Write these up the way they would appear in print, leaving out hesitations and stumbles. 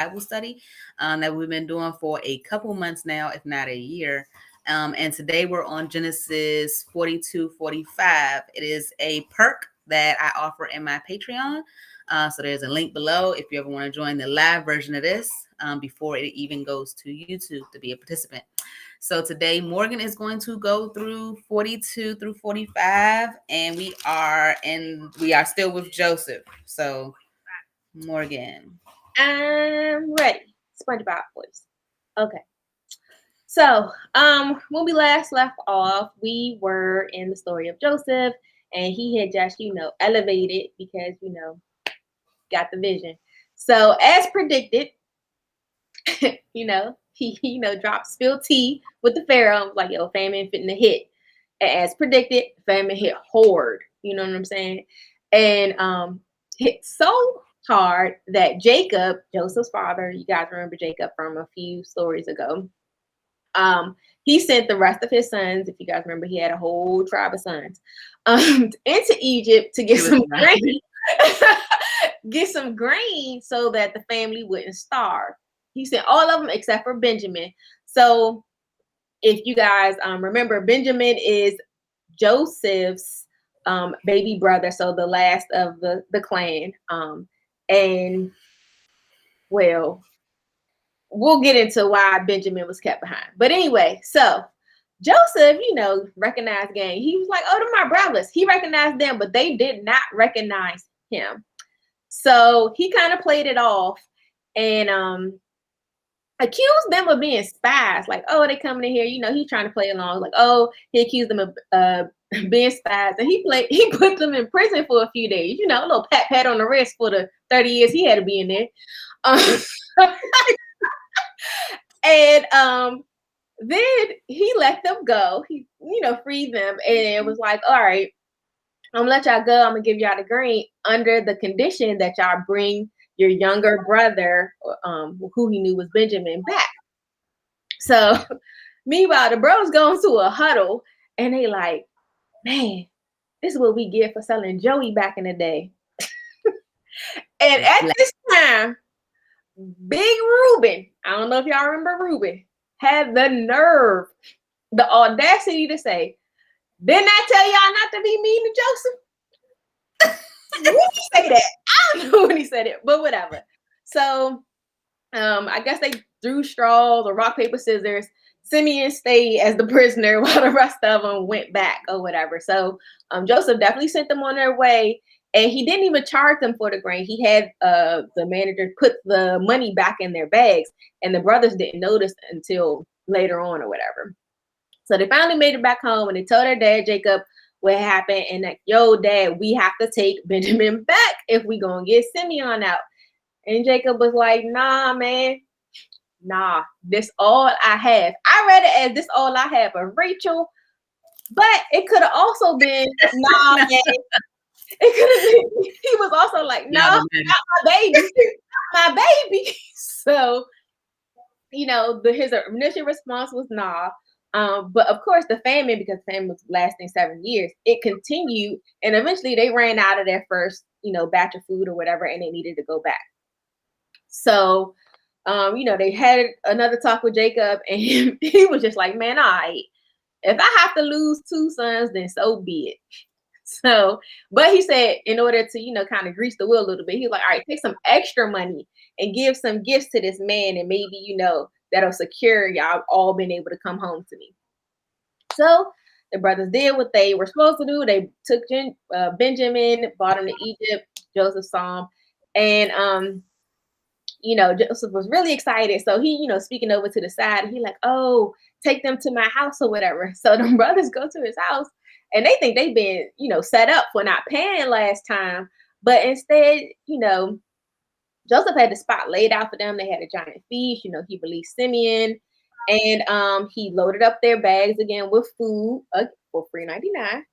Bible study that we've been doing for a couple months now, if not a year. And today we're on Genesis 42:45. It is a perk that I offer in my Patreon. So there's a link below if you ever want to join the live version of this before it even goes to YouTube to be a participant. So today Morgan is going to go through 42 through 45, and we are still with Joseph. So Morgan. I'm ready. SpongeBob voice. Okay. So, when we last left off, we were in the story of Joseph, and he had just, elevated because, got the vision. So, as predicted, dropped spilled tea with the Pharaoh, like, yo, famine fitting to hit. As predicted, famine hit hard. You know what I'm saying? And hit so hard that Jacob, Joseph's father, you guys remember Jacob from a few stories ago, he sent the rest of his sons, if you guys remember, he had a whole tribe of sons, into Egypt to get some grain, so that the family wouldn't starve. He sent all of them except for Benjamin. So if you guys remember, Benjamin is Joseph's baby brother, so the last of the clan. And well, we'll get into why Benjamin was kept behind. But anyway, so Joseph, recognized gang. He was like, oh, they're my brothers. He recognized them, but they did not recognize him. So he kind of played it off and accused them of being spies. Like, oh, they coming in here. He's trying to play along. Like, oh, he accused them of being spies. And he put them in prison for a few days. A little pat on the wrist for the 30 years he had to be in there. And then he let them go. He, freed them, and it was like, all right, I'm gonna let y'all go. I'm gonna give y'all the green under the condition that y'all bring your younger brother, who he knew was Benjamin, back. So meanwhile, the bros go into a huddle and they like, man, this is what we get for selling Joey back in the day. And at this time, Big Reuben, I don't know if y'all remember Reuben, had the nerve, the audacity to say, didn't I tell y'all not to be mean to Joseph? When did he say that? I don't know when he said it, but whatever. So I guess they threw straws or rock, paper, scissors. Simeon stayed as the prisoner while the rest of them went back or whatever. So Joseph definitely sent them on their way. And he didn't even charge them for the grain. He had the manager put the money back in their bags, and the brothers didn't notice until later on or whatever. So they finally made it back home, and they told their dad, Jacob, what happened. And like, yo, dad, we have to take Benjamin back if we gonna get Simeon out. And Jacob was like, nah, man. Nah, this all I have. I read it as this all I have of Rachel, but it could have also been, nah, man. It could have been, he was also like, no, not my baby, not my baby. So, his initial response was nah. But of course, the famine, because the famine was lasting 7 years, it continued, and eventually they ran out of their first, batch of food or whatever, and they needed to go back. So, they had another talk with Jacob, and he was just like, man, all right, if I have to lose 2 sons, then so be it. So, but he said, in order to, kind of grease the wheel a little bit, he was like, all right, take some extra money and give some gifts to this man, and maybe, that'll secure y'all all been able to come home to me. So the brothers did what they were supposed to do. They took Benjamin, brought him to Egypt. Joseph saw him, and Joseph was really excited. So he, speaking over to the side, he like, oh, take them to my house or whatever. So the brothers go to his house, and they think they've been, set up for not paying last time. But instead, Joseph had the spot laid out for them. They had a giant feast. He released Simeon, and he loaded up their bags again with food for $3.99.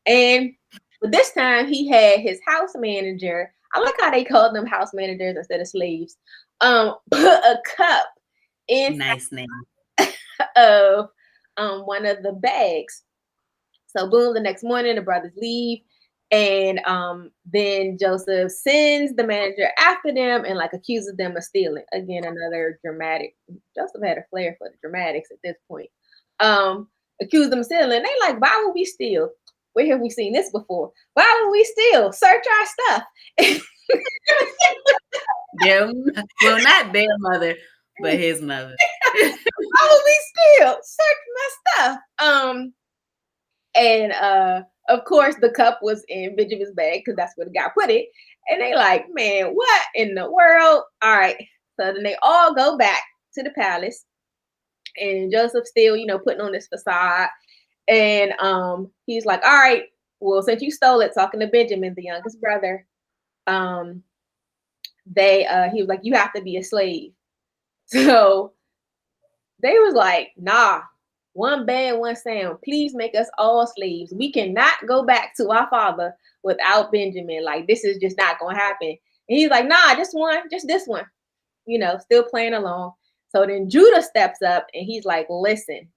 And but this time he had his house manager. I like how they called them house managers instead of slaves. Put a cup in Nice name. of one of the bags. So boom, the next morning the brothers leave, And then Joseph sends the manager after them and like accuses them of stealing. Again, another dramatic. Joseph had a flair for the dramatics at this point. Um, accused them of stealing. They like, why would we steal? Where have we seen this before? Why would we steal? Search our stuff. Their, well, not their mother, but his mother. Why would we steal? Search my stuff. And of course the cup was in Benjamin's bag because that's where the guy put it. And they like, man, what in the world? All right. So then they all go back to the palace, and Joseph still, putting on this facade. And he's like, all right, well, since you stole it, talking to Benjamin, the youngest brother, um, he was like, you have to be a slave. So they was like, nah, one band, one sound. Please make us all slaves. We cannot go back to our father without Benjamin. Like, this is just not gonna happen. And he's like, nah, just one, just this one, still playing along. So then Judah steps up and he's like, listen,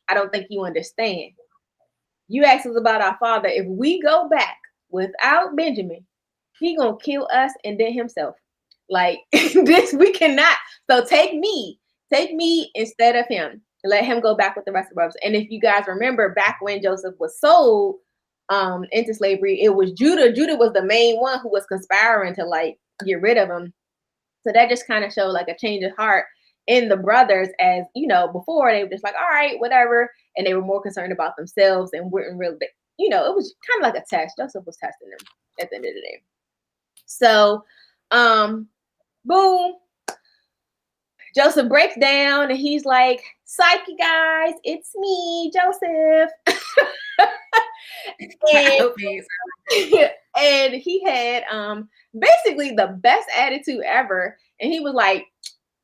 I don't think you understand. You asked us about our father. If we go back without Benjamin, he gonna kill us and then himself. Like this, we cannot. So take me instead of him. Let him go back with the rest of the brothers. And if you guys remember, back when Joseph was sold into slavery, it was Judah. Judah was the main one who was conspiring to like get rid of him. So that just kind of showed like a change of heart in the brothers, as before they were just like, all right, whatever, and they were more concerned about themselves and weren't really, it was kind of like a test. Joseph was testing them at the end of the day. So, boom, Joseph breaks down and he's like, psyche guys, it's me, Joseph. and, and he had basically the best attitude ever. And he was like,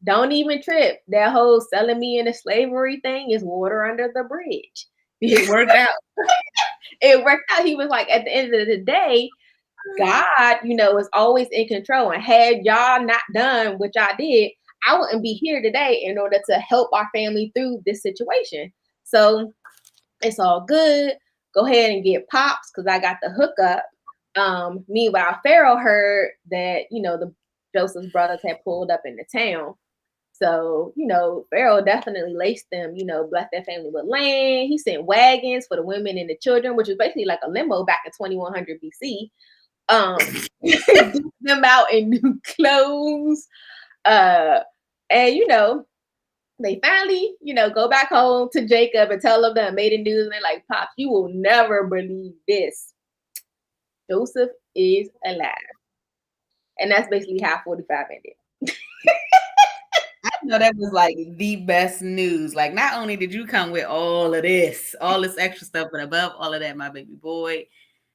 don't even trip. That whole selling me into slavery thing is water under the bridge. It worked out. It worked out. He was like, at the end of the day, God, is always in control. And had y'all not done what y'all did, I wouldn't be here today in order to help our family through this situation. So it's all good. Go ahead and get Pops because I got the hookup. Meanwhile, Pharaoh heard that, the Joseph's brothers had pulled up in the town. So, Pharaoh definitely laced them, blessed their family with land. He sent wagons for the women and the children, which was basically like a limo back in 2100 BC. Them out in new clothes. And, they finally, go back home to Jacob and tell them the amazing news. And they're like, Pops, you will never believe this. Joseph is alive. And that's basically how 45 ended. I know that was like the best news. Like, not only did you come with all this extra stuff, but above all of that, my baby boy,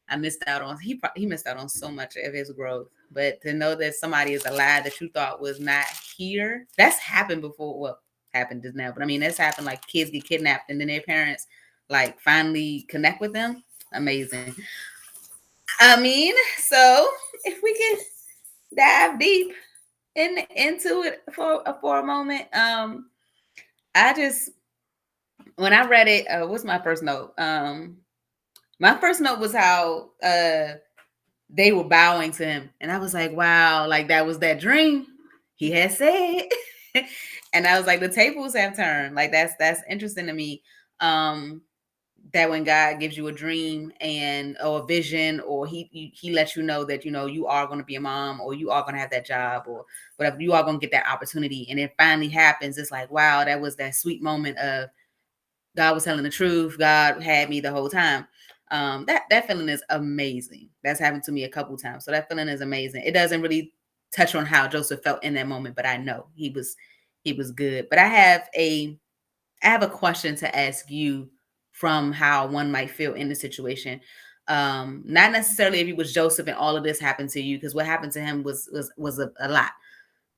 I missed out on. He missed out on so much of his growth. But to know that somebody is alive that you thought was not here, that's happened before. Well, happened just now, but I mean, that's happened. Like kids get kidnapped and then their parents like finally connect with them. Amazing. I mean, so if we can dive deep into it for a moment, I just when I read it, what's my first note? My first note was how they were bowing to him, and I was like, wow, like that was that dream he had said. And I was like, the tables have turned. Like that's interesting to me. That when God gives you a dream and or a vision, or he lets you know that you are going to be a mom, or you are going to have that job, or whatever, you are going to get that opportunity, and it finally happens. It's like, wow, that was that sweet moment of God was telling the truth. God had me the whole time. That feeling is amazing. That's happened to me a couple times, so that feeling is amazing. It doesn't really touch on how Joseph felt in that moment, but I know he was good. But I have a question to ask you from how one might feel in the situation. Not necessarily if it was Joseph and all of this happened to you, because what happened to him was a lot.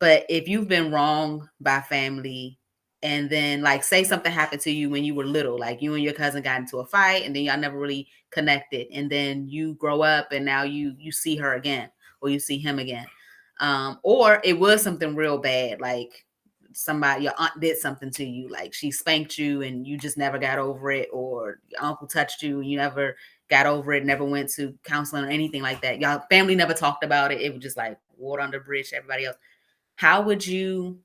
But if you've been wronged by family, and then like say something happened to you when you were little, like you and your cousin got into a fight and then y'all never really connected, and then you grow up and now you see her again, or you see him again. Or it was something real bad, like somebody, your aunt did something to you, like she spanked you and you just never got over it, or your uncle touched you and you never got over it, never went to counseling or anything like that. Y'all family never talked about it. It was just like water under the bridge to everybody else. How would you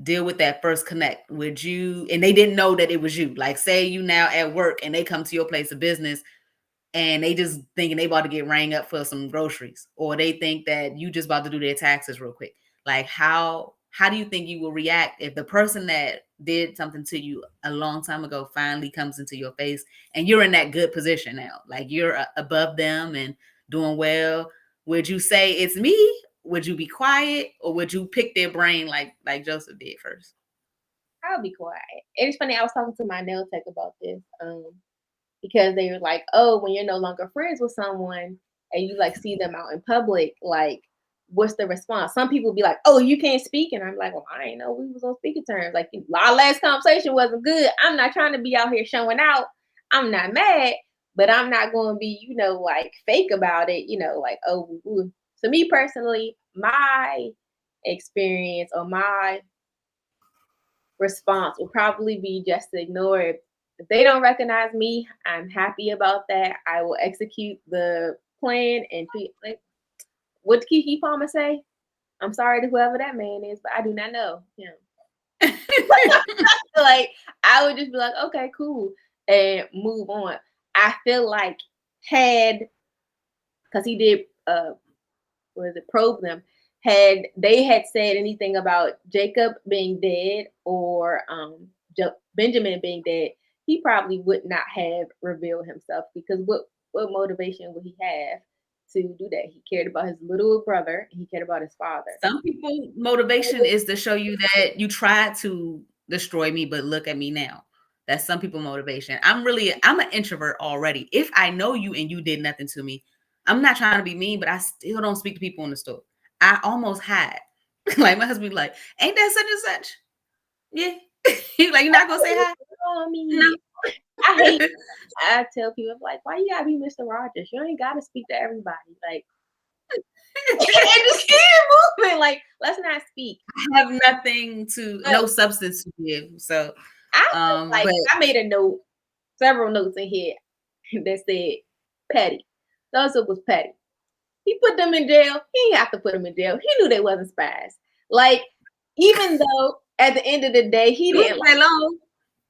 deal with that first connect? Would you, and they didn't know that it was you, like say you now at work and they come to your place of business and they just thinking they about to get rang up for some groceries, or they think that you just about to do their taxes real quick. Like how do you think you will react if the person that did something to you a long time ago finally comes into your face and you're in that good position now, like you're above them and doing well? Would you say it's me? Would you be quiet, or would you pick their brain like Joseph did first? I'll be quiet. It's funny. I was talking to my nail tech about this. Because they were like, oh, when you're no longer friends with someone and you like see them out in public, like, what's the response? Some people be like, oh, you can't speak. And I'm like, well, I ain't know we was on speaking terms. Like, our last conversation wasn't good. I'm not trying to be out here showing out. I'm not mad, but I'm not going to be, like fake about it, like, oh, ooh. So me personally, my experience or my response will probably be just to ignore it. If they don't recognize me, I'm happy about that. I will execute the plan and treat like what did Kiki Palmer say? I'm sorry to whoever that man is, but I do not know him. Like I would just be like, okay, cool, and move on. I feel like had because he did was it probe them, had they had said anything about Jacob being dead or Benjamin being dead, he probably would not have revealed himself because what motivation would he have to do that? He cared about his little brother. He cared about his father. Some people motivation is to show you that you tried to destroy me, but look at me now. That's some people motivation. I'm an introvert already. If I know you and you did nothing to me, I'm not trying to be mean, but I still don't speak to people in the store. I almost hide. Like my husband be like, ain't that such and such? Yeah. He's like, you're not gonna say hi? I No. mean, I hate. I tell people like, why you gotta be Mr. Rogers? You ain't gotta speak to everybody. Like, and just keep moving. Like, let's not speak. I have nothing to, But no substance to give. So I feel like but I made a note, several notes in here that said petty. Joseph was petty. He put them in jail. He didn't have to put them in jail. He knew they wasn't spies. Like, even though at the end of the day he it was didn't that long.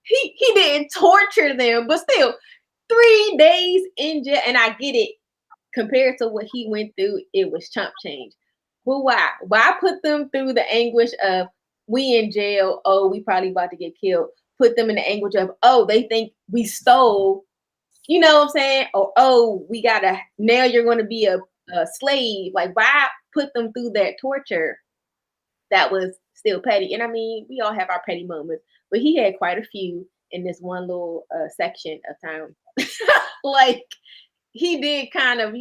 he didn't torture them, but still 3 days in jail. And I get it, compared to what he went through, it was chump change. But why? Why put them through the anguish of we in jail? Oh, we probably about to get killed. Put them in the anguish of oh, they think we stole. You know what I'm saying? Or oh, we gotta now you're going to be a slave. Like why put them through that torture? That was still petty. And I mean, we all have our petty moments, but he had quite a few in this one little section of time. Like he did kind of,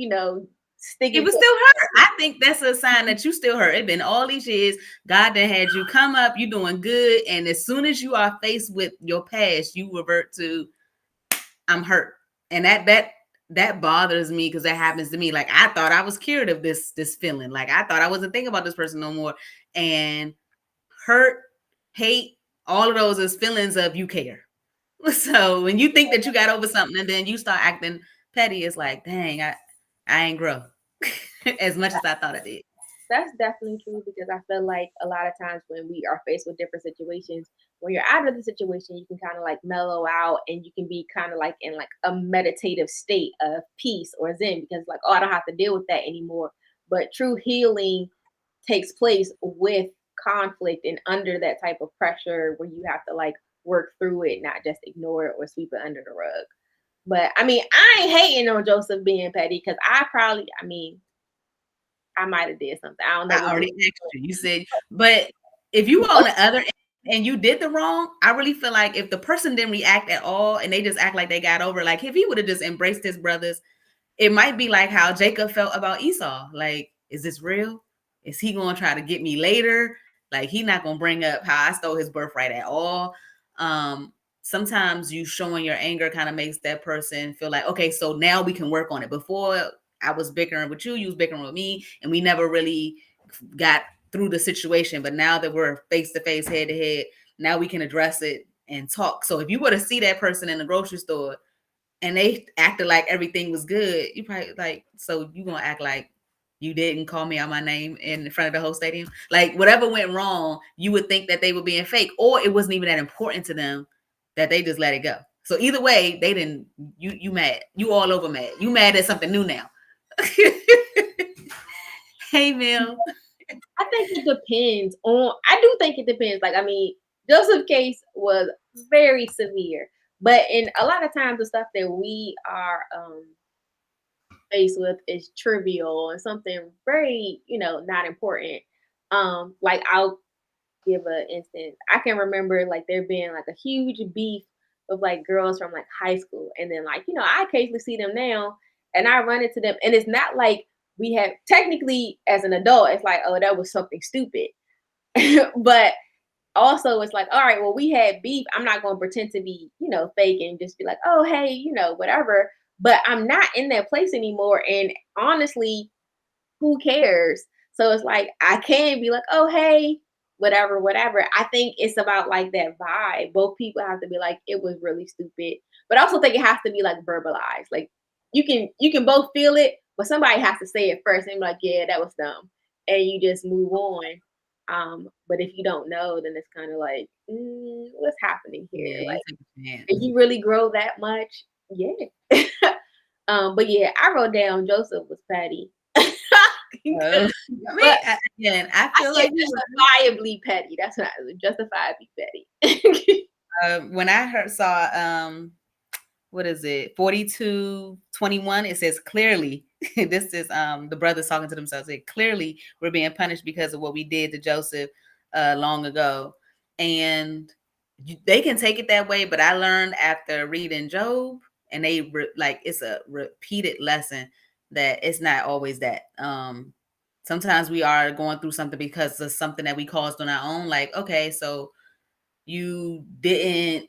stick It it was to still hurt. I think that's a sign that you still hurt. It been all these years. God done had you come up. You doing good, and as soon as you are faced with your past, you revert to I'm hurt, and that bothers me because that happens to me. Like I thought I was cured of this feeling. Like I thought I wasn't thinking about this person no more, and hurt, hate, all of those is feelings of you care. So when you think that you got over something and then you start acting petty, it's like, dang, I ain't grow as much as I thought I did. that's definitely true because I feel like a lot of times when we are faced with different situations, when you're out of the situation, you can kind of like mellow out and you can be kind of like in like a meditative state of peace or zen because like, oh, I don't have to deal with that anymore. But true healing takes place with conflict and under that type of pressure where you have to like work through it, not just ignore it or sweep it under the rug. But I mean, I ain't hating on Joseph being petty because I mean, I might have did something. I don't know I what. already asked you. You said, but if you were on the other end and you did the wrong, I really feel like if the person didn't react at all and they just act like they got over, like if he would have just embraced his brothers, it might be like how Jacob felt about Esau. Like, is this real? Is he going to try to get me later? Like, he not going to bring up how I stole his birthright at all. Sometimes you showing your anger kind of makes that person feel like, okay, so now we can work on it. Before I was bickering with you was bickering with me, and we never really got through the situation. But now that we're face to face, head to head, now we can address it and talk. So if you were to see that person in the grocery store and they acted like everything was good, you probably like, so you gonna act like you didn't call me out my name in front of the whole stadium? Like whatever went wrong, you would think that they were being fake, or it wasn't even that important to them that they just let it go. So either way, they didn't. You mad? You all over mad? You mad at something new now? Hey, Mel. I think it depends on. I do think it depends. Like, I mean, Joseph's case was very severe, but in a lot of times, the stuff that we are faced with is trivial and something very, not important. Like I'll give an instance. I can remember like there being like a huge beef with like girls from like high school, and then like I occasionally see them now, and I run into them, and it's not like we have technically as an adult, it's like, oh, that was something stupid, but also it's like, all right, well, we had beef. I'm not going to pretend to be, fake and just be like, oh, hey, whatever. But I'm not in that place anymore, and honestly, who cares? So it's like I can be like, oh hey, whatever, whatever. I think it's about like that vibe. Both people have to be like, it was really stupid. But I also think it has to be like verbalized. Like you can both feel it, but somebody has to say it first and be like, yeah, that was dumb. And you just move on. But if you don't know, then it's kind of like, what's happening here? Yeah, you Like, take a did chance. you really grow that much? Yeah. But yeah, I wrote down Joseph was petty. I mean, But again, I I feel said like he was. justifiably petty. That's what I was, justifiably petty. When I saw what is it, 42:21, it says clearly, this is the brothers talking to themselves, it clearly we're being punished because of what we did to Joseph long ago. And they can take it that way, but I learned after reading Job, and like it's a repeated lesson that it's not always that. Sometimes we are going through something because of something that we caused on our own. Like, okay, so you didn't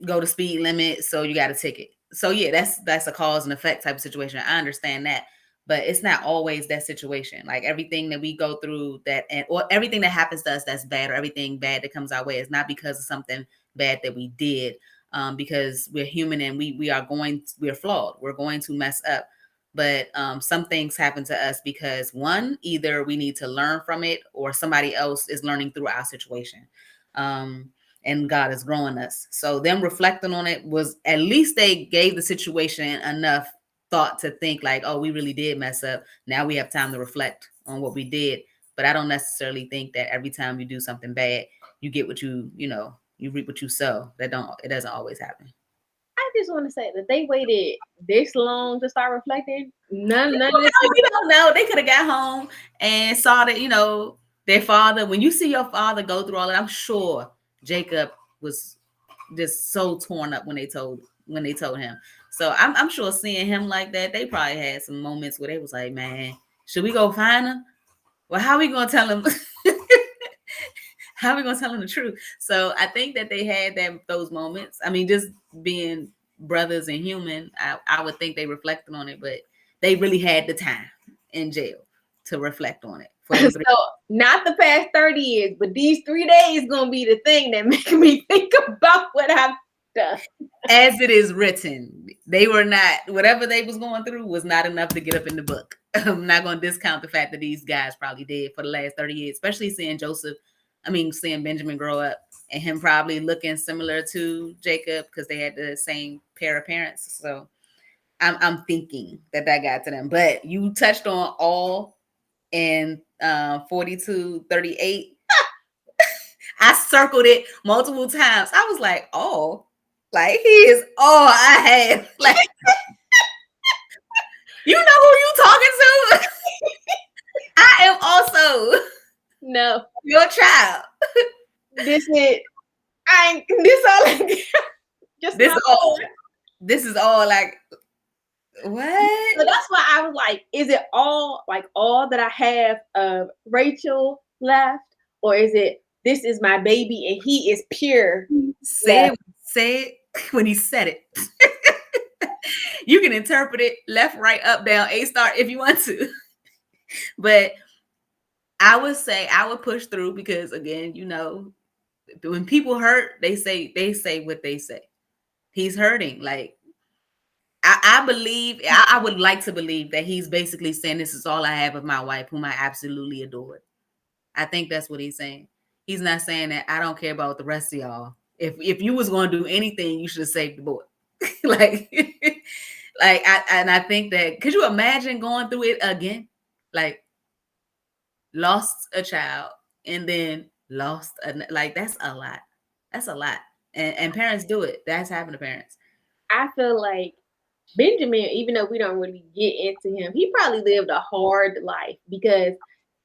go to speed limit, so you got a ticket. So yeah, that's a cause and effect type of situation. I understand that, but it's not always that situation. Like everything that we go through that, and or everything that happens to us that's bad, or everything bad that comes our way, is not because of something bad that we did. Because we're human, and we're flawed. We're going to mess up. But some things happen to us because one, either we need to learn from it, or somebody else is learning through our situation. Um, and God is growing us. So them reflecting on it was, at least they gave the situation enough thought to think like, oh, we really did mess up. Now we have time to reflect on what we did. But I don't necessarily think that every time you do something bad, you get what you reap what you sow. It doesn't always happen. I just want to say that they waited this long to start reflecting. None of this. You don't know. They could have got home and saw that, their father. When you see your father go through all that, I'm sure Jacob was just so torn up when they told him. So I'm sure seeing him like that, they probably had some moments where they was like, man, should we go find him? Well, how are we gonna tell him? How are we gonna tell him the truth? So I think that they had those moments. I mean, just being brothers and human, I would think they reflected on it, but they really had the time in jail to reflect on it for them 3. So not the past 30 years, but these 3 days gonna be the thing that make me think about what I've done. As it is written, they were not, whatever they was going through was not enough to get up in the book. I'm not going to discount the fact that these guys probably did for the last 30 years, especially seeing Benjamin grow up, and him probably looking similar to Jacob because they had the same pair of parents. So I'm thinking that got to them. But you touched on all in 42:38. I circled it multiple times. I was like, oh, like he is all I have. Like, you know who you talking to? I am also No, your child. this is I ain't this all just This my is all. Lord. This is all like what? So that's why I was like, is it all like all that I have of Rachel left? Or is it this is my baby and he is pure left? Say it when he said it. You can interpret it left, right, up, down, A star if you want to. But I would say I would push through because again, when people hurt, they say what they say. He's hurting. Like I believe, I would like to believe that he's basically saying this is all I have of my wife, whom I absolutely adore. I think that's what he's saying. He's not saying that I don't care about the rest of y'all. If you was going to do anything, you should have saved the boy. like, and I think that, could you imagine going through it again? Like, lost a child and then like, that's a lot. That's a lot. And parents do it. That's happened to parents. I feel like Benjamin, even though we don't really get into him, he probably lived a hard life because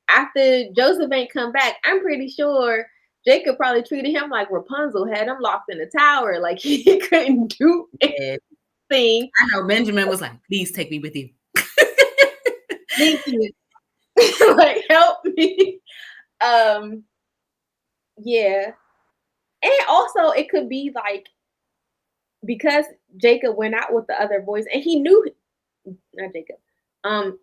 after Joseph ain't come back, I'm pretty sure Jacob probably treated him like Rapunzel, had him locked in the tower, like he couldn't do Yeah. anything. I know Benjamin was like, please take me with you. Thank you. Like help me. Um, yeah. And also it could be like because Jacob went out with the other boys and he knew not Jacob. Um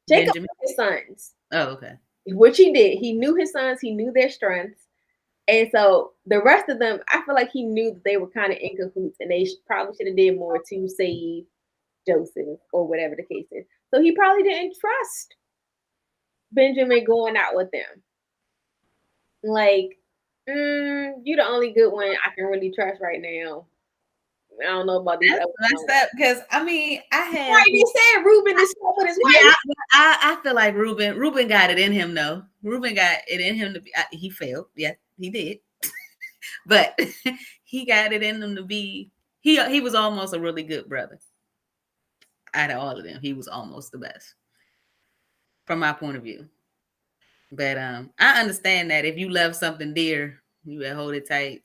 Jacob Benjamin. knew his sons, Oh, okay. which he did. He knew his sons, he knew their strengths. And so the rest of them, I feel like he knew that they were kind of in cahoots and they probably should have did more to save Joseph or whatever the case is. So he probably didn't trust Benjamin going out with them. Like, you the only good one I can really trust right now. I don't know about these That's other messed ones. up because I mean I Right, have they said Reuben is stuck with his yeah, wife. I feel like Ruben got it in him though. Ruben got it in him to be. He failed. Yeah, he did, but he got it in him to be. He was almost a really good brother. Out of all of them, he was almost the best from my point of view. But I understand that if you love something dear, you better hold it tight.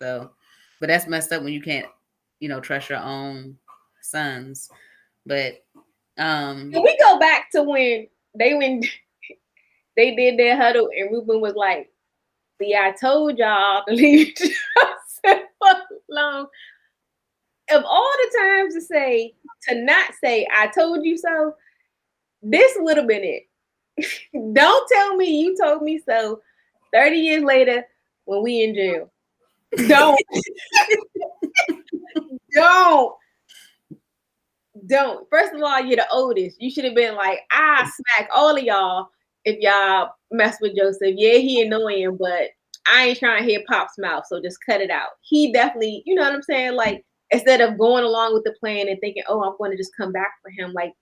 So, but that's messed up when you can't, trust your own sons. But Can we go back to when they did their huddle and Reuben was like, "See, I told y'all to leave Joseph alone." Of all the times to not say I told you so, this would have been it. Don't tell me you told me so 30 years later when we in jail. Don't, don't, don't. First of all, you're the oldest. You should have been like, I smack all of y'all if y'all mess with Joseph. Yeah, he annoying, but I ain't trying to hear Pop's mouth, so just cut it out. He definitely, you know what I'm saying? Like, instead of going along with the plan and thinking, oh, I'm going to just come back for him, like,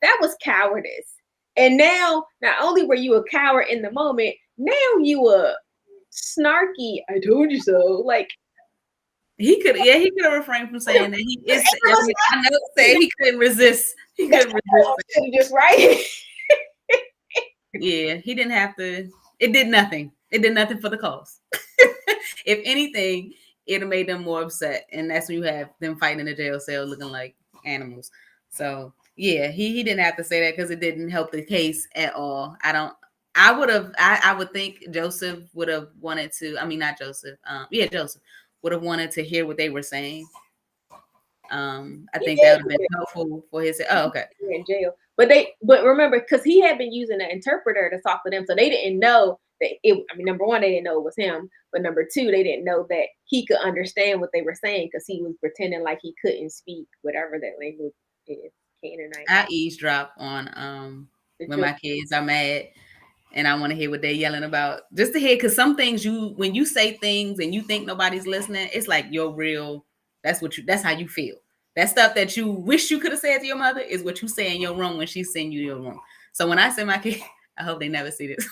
that was cowardice. And now, not only were you a coward in the moment, now you were snarky. I told you so. Like, he could have refrained from saying that. He is. I mean, I know say he couldn't resist. He couldn't resist. just right. Yeah, he didn't have to. It did nothing. It did nothing for the cause. If anything, it made them more upset, and that's when you have them fighting in a jail cell, looking like animals. So yeah, he didn't have to say that because it didn't help the case at all. I don't. I would have. I would think Joseph would have wanted to. I mean, not Joseph. Yeah, Joseph would have wanted to hear what they were saying. I He think that did would have been helpful for his. Oh, okay. in jail. But remember, because he had been using an interpreter to talk to them, so they didn't know that it. I mean, number one, they didn't know it was him, but number two, they didn't know that he could understand what they were saying because he was pretending like he couldn't speak whatever that language is, Canaanite. I eavesdrop on The when my kids are mad and I want to hear what they're yelling about. Just to hear, because some things when you say things and you think nobody's listening, it's like your real. That's how you feel. That stuff that you wish you could have said to your mother is what you say in your room when she's sending you your room. So when I send my kid, I hope they never see this.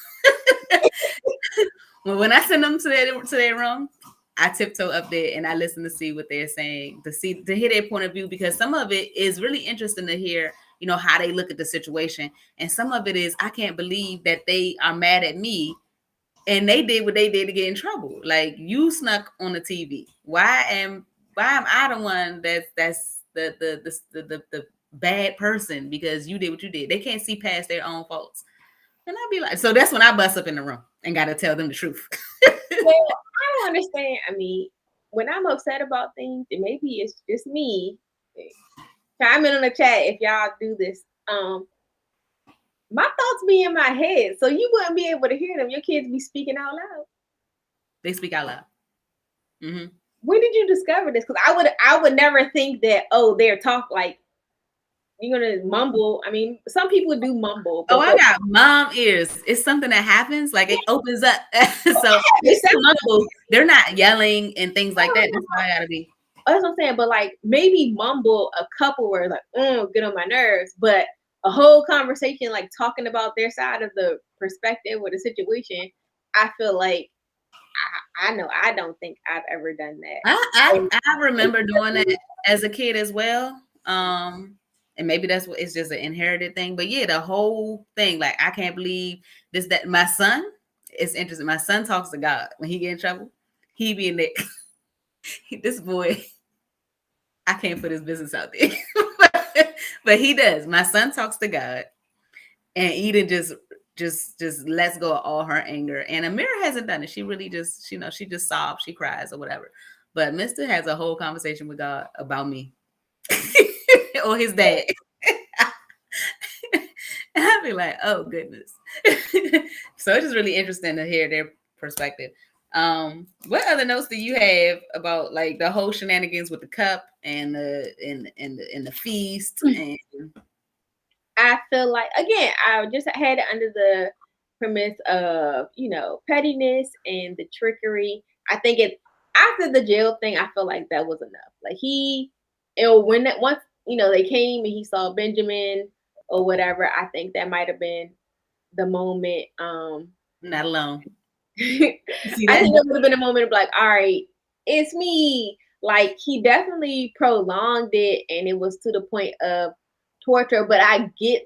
Well, when I send them to their room, I tiptoe up there and I listen to see what they're saying, to hear their point of view, because some of it is really interesting to hear, how they look at the situation. And some of it is, I can't believe that they are mad at me and they did what they did to get in trouble. Like, you snuck on the TV. Why am I the one that's the bad person because you did what you did? They can't see past their own faults. And I'd be like, so that's when I bust up in the room and got to tell them the truth. Well, I don't understand. I mean, when I'm upset about things, and maybe it's just me. Chime in on the chat if y'all do this. My thoughts be in my head, so you wouldn't be able to hear them. Your kids be speaking out loud. They speak out loud. Mm-hmm. When did you discover this? Because I would never think that. Oh, they're talk like you're gonna mumble. I mean, some people do mumble, Oh, but I got mom ears. It's something that happens, like it opens up. So they it still sounds mumble. They're not yelling and things like that. That's why I gotta be. that's what I'm saying. But like maybe mumble a couple words like get on my nerves, but a whole conversation like talking about their side of the perspective or the situation, I feel like I know I don't think I've ever done that. And I it's remember doing that definitely as a kid as well. And maybe that's what it's just an inherited thing. But yeah, the whole thing, like I can't believe this that my son, it's interesting. My son talks to God when he get in trouble. He be in there. This boy, I can't put his business out there. But he does. My son talks to God, and Eden just lets go of all her anger. And Amira hasn't done it. She really just, she just sobs, she cries or whatever. But Mister has a whole conversation with God about me or his dad. And I'd be like, oh goodness. So it's just really interesting to hear their perspective. What other notes do you have about like the whole shenanigans with the cup and the feast and I feel like again, I just had it under the premise of, pettiness and the trickery. I think it after the jail thing, I feel like that was enough. Like when that once, they came and he saw Benjamin or whatever, I think that might have been the moment. not alone? You see I that? think it would have been a moment of like, all right, it's me. Like he definitely prolonged it, and it was to the point of torture. But I get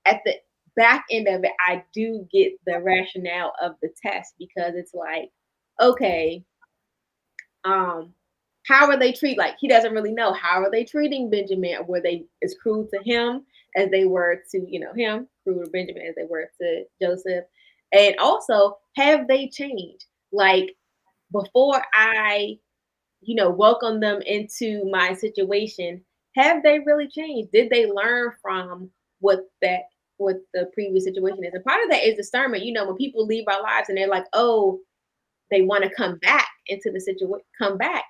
at the back end of it, I do get the rationale of the test because it's like, okay, um, how are they treat like he doesn't really know how are they treating Benjamin? Were they as cruel to him as they were to him, cruel to Benjamin as they were to Joseph, and also have they changed? Like before I welcome them into my situation, have they really changed? Did they learn from what the previous situation is? And part of that is discernment. When people leave our lives and they're like, oh, they want to come back into the situation, come back.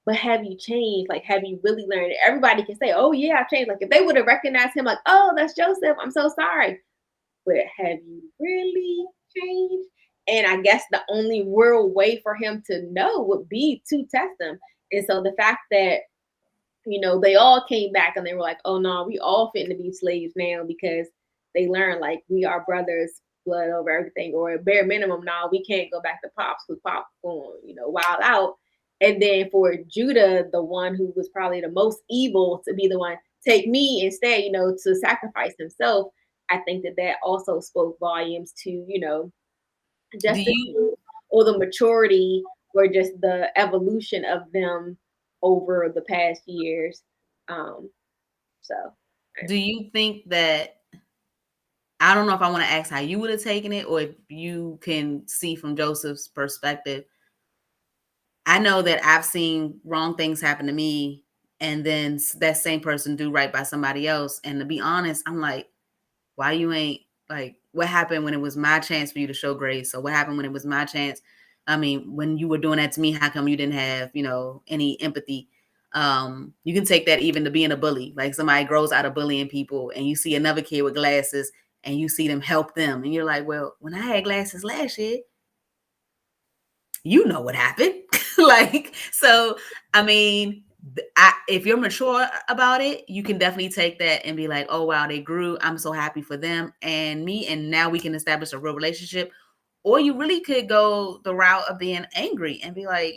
But have you changed? Like, have you really learned? Everybody can say, "Oh yeah, I've changed." Like, if they would have recognized him, like, "Oh, that's Joseph. I'm so sorry." But have you really changed? And I guess the only real way for him to know would be to test them. And so the fact that they all came back and they were like, oh no, we all fit to be slaves now because they learned like we are brothers, blood over everything, or at bare minimum, now we can't go back to Pops because Pops going, wild out. And then for Judah, the one who was probably the most evil, to be the one take me instead, to sacrifice himself. I think that that also spoke volumes to, Do just the you or the maturity or just the evolution of them over the past years. Um, so do you think that I don't know if I want to ask how you would have taken it or if you can see from Joseph's perspective. I know that I've seen wrong things happen to me and then that same person do right by somebody else. And to be honest, I'm like, why you ain't like what happened when it was my chance for you to show grace? So what happened when it was my chance? I mean, when you were doing that to me, how come you didn't have, any empathy? You can take that even to being a bully. Like somebody grows out of bullying people and you see another kid with glasses and you see them help them. And you're like, well, when I had glasses last year, you know what happened. Like, so, I mean, if you're mature about it, you can definitely take that and be like, oh, wow, they grew. I'm so happy for them and me. And now we can establish a real relationship. Or you really could go the route of being angry and be like,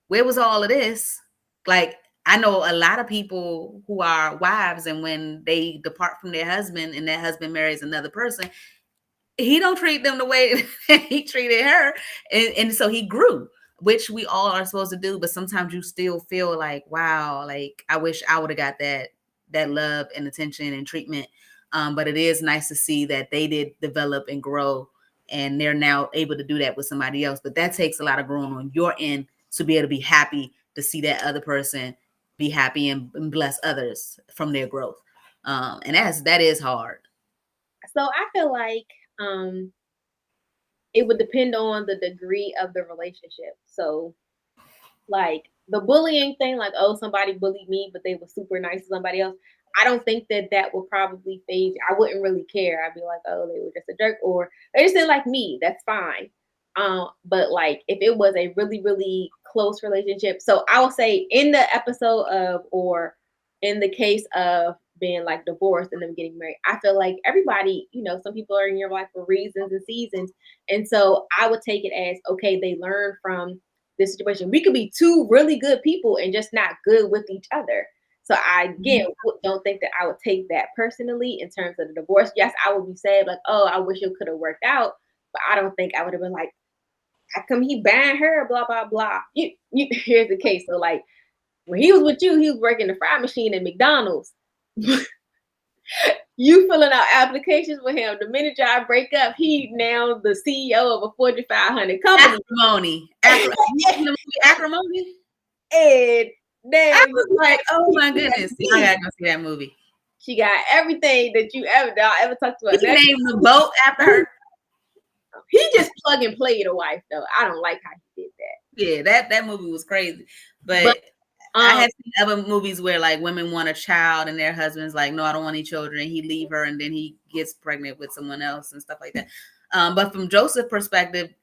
where was all of this? Like, I know a lot of people who are wives, and when they depart from their husband and that husband marries another person, he don't treat them the way he treated her, and so he grew, which we all are supposed to do. But sometimes you still feel like, wow, like I wish I would have got that love and attention and treatment. But it is nice to see that they did develop and grow, and they're now able to do that with somebody else. But that takes a lot of growing on your end to be able to be happy to see that other person be happy and bless others from their growth. And that is hard. I feel like it would depend on the degree of the relationship. So like the bullying thing, like oh somebody bullied me, but they were super nice to somebody else. I don't think that that would probably phase. I wouldn't really care. I'd be like, oh, they were just a jerk, or they just didn't like me. That's fine. But like if it was a really, really close relationship, so I will say in the episode of, or in the case of being like divorced and them getting married, I feel like everybody, some people are in your life for reasons and seasons, and so I would take it as okay, they learn from this situation. We could be two really good people and just not good with each other. So I again don't think that I would take that personally in terms of the divorce. Yes, I would be sad, like, oh, I wish it could have worked out, but I don't think I would have been like, how come he banned her? Blah blah blah. Here's the case. So like when he was with you, he was working the fry machine at McDonald's. You filling out applications with him. The minute y'all break up, he now the CEO of a Fortune 500 company. Acrimony. You seen the movie Acrimony? And I then was like, oh my goodness. I gotta go see that movie. she got everything that you ever talked about. He named the boat after her. He just plug and play the wife though. I don't like how he did that. Yeah, that movie was crazy. But But I have seen other movies where like women want a child and their husband's like, no, I don't want any children. He leave her and then he gets pregnant with someone else and stuff like that. But from Joseph's perspective,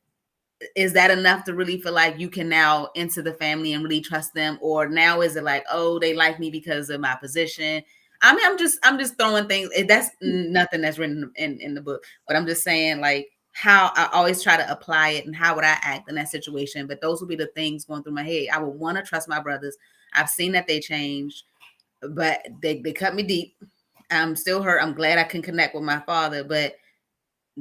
is that enough to really feel like you can now enter the family and really trust them? Or now is it like, oh, they like me because of my position? I mean, I'm just throwing things. That's nothing that's written in the book, but I'm just saying like how I always try to apply it and how would I act in that situation. But those would be the things going through my head. I would want to trust my brothers. I've seen that they changed, but they cut me deep. I'm still hurt. I'm glad I can connect with my father, but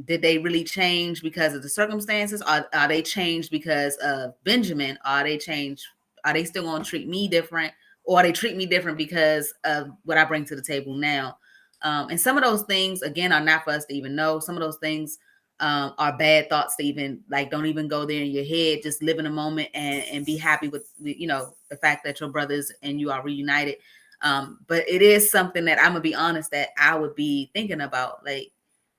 did they really change because of the circumstances? Are they changed because of Benjamin? Are they changed? Are they still going to treat me different? Or they treat me different because of what I bring to the table now? And some of those things, again, are not for us to even know. Some of those things are bad thoughts to even like, don't even go there in your head. Just live in a moment and be happy with, the fact that your brothers and you are reunited. But it is something that I'm going to be honest that I would be thinking about. Like,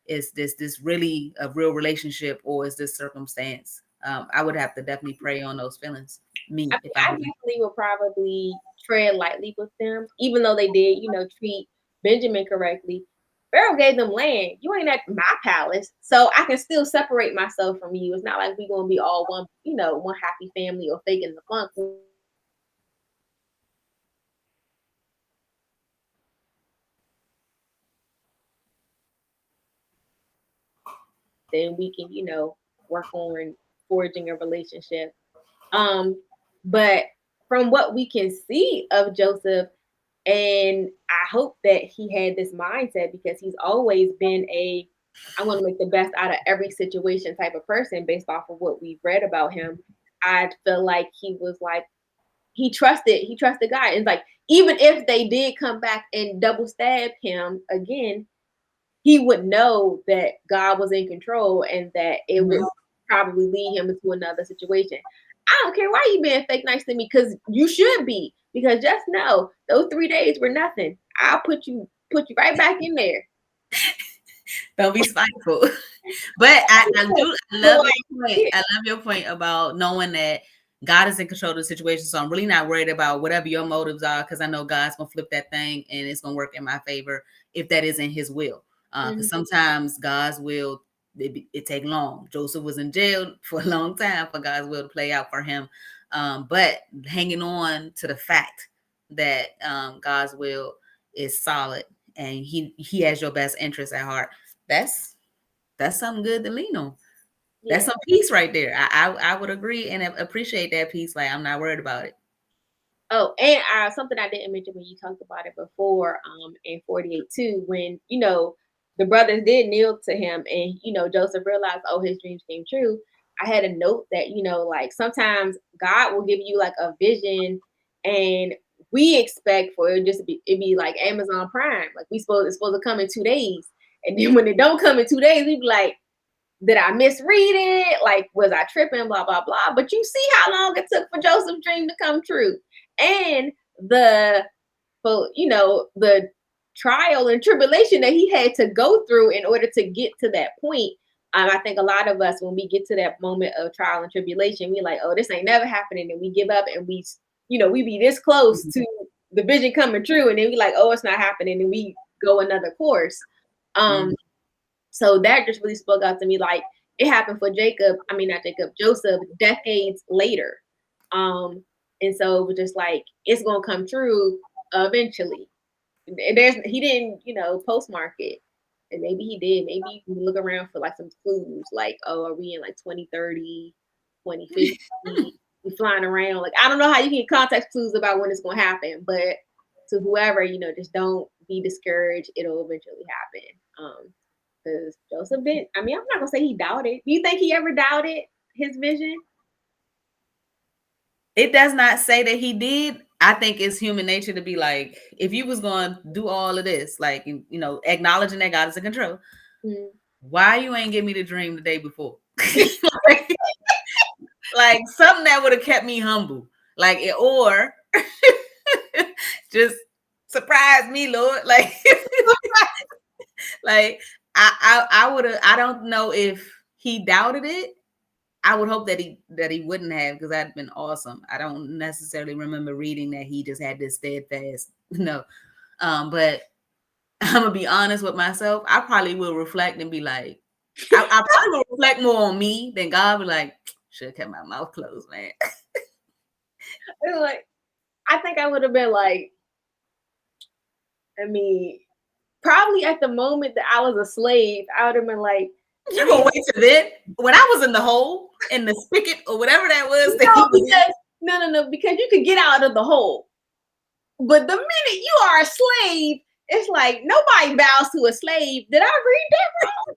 is this really a real relationship or is this circumstance? I would have to definitely prey on those feelings. Me, I if mean, I I was. definitely would probably tread lightly with them, even though they did, treat Benjamin correctly. Pharaoh gave them land. You ain't at my palace, so I can still separate myself from you. It's not like we gonna be all one, one happy family or faking the funk. Then we can, work on forging a relationship. But from what we can see of Joseph, and I hope that he had this mindset because he's always been I want to make the best out of every situation type of person based off of what we've read about him. I feel like he was like he trusted God. And like even if they did come back and double stab him again, he would know that God was in control and that it would probably lead him into another situation. I don't care why you being fake nice to me, because you should be. Because just know those 3 days were nothing. I'll put you right back in there. Don't be spiteful. But I But love like, your point. I love your point about knowing that God is in control of the situation. So I'm really not worried about whatever your motives are, because I know God's gonna flip that thing and it's gonna work in my favor if that is in his will. Because sometimes God's will it take long. Joseph was in jail for a long time for God's will to play out for him. But hanging on to the fact that God's will is solid and he has your best interest at heart. That's something good to lean on. That's yeah. some peace right there. I would agree and appreciate that peace. Like I'm not worried about it. Oh, and something I didn't mention when you talked about it before, in 48 too, when the brothers did kneel to him, and Joseph realized, oh, his dreams came true. I had a note that like sometimes God will give you like a vision, and we expect for it just to be like Amazon Prime, like it's supposed to come in 2 days, and then when it don't come in 2 days, we be like, did I misread it? Like, was I tripping? Blah, blah, blah. But you see how long it took for Joseph's dream to come true. And the trial and tribulation that he had to go through in order to get to that point. I think a lot of us, when we get to that moment of trial and tribulation, we like, oh, this ain't never happening. And we give up and we be this close Mhm. to the vision coming true, and then we like, oh, it's not happening, and we go another course. Mm-hmm. So that just really spoke out to me. Like it happened for Jacob. I mean, not Jacob, Joseph, decades later. Um, and so it was just like it's gonna come true eventually. There's he didn't, postmark it. And maybe he did. Maybe you look around for like some clues, like, oh, are we in like 2030, 2050? We flying around. Like I don't know how you can get context clues about when it's gonna happen, but to whoever, just don't be discouraged. It'll eventually happen. Because Joseph didn't. I mean, I'm not gonna say he doubted. Do you think he ever doubted his vision? It does not say that he did. I think it's human nature to be like, if you was going to do all of this, like, acknowledging that God is in control, why you ain't give me the dream the day before? like, like something that would have kept me humble, like, or just surprise me, Lord. Like, like I would have. I don't know if he doubted it. I would hope that he wouldn't have, because that'd been awesome. I don't necessarily remember reading that he just had this steadfast no. But I'm gonna be honest with myself. I probably will reflect and be like, I probably will reflect more on me than God. Be like, should have kept my mouth closed, man. Like, I think I would have been like, I mean, probably at the moment that I was a slave, I would have been like, You gonna wait till then? When I was in the hole, in the spigot, or whatever that was that he no, was in. because no, because you could get out of the hole. But the minute you are a slave, it's like nobody bows to a slave. Did I read that wrong?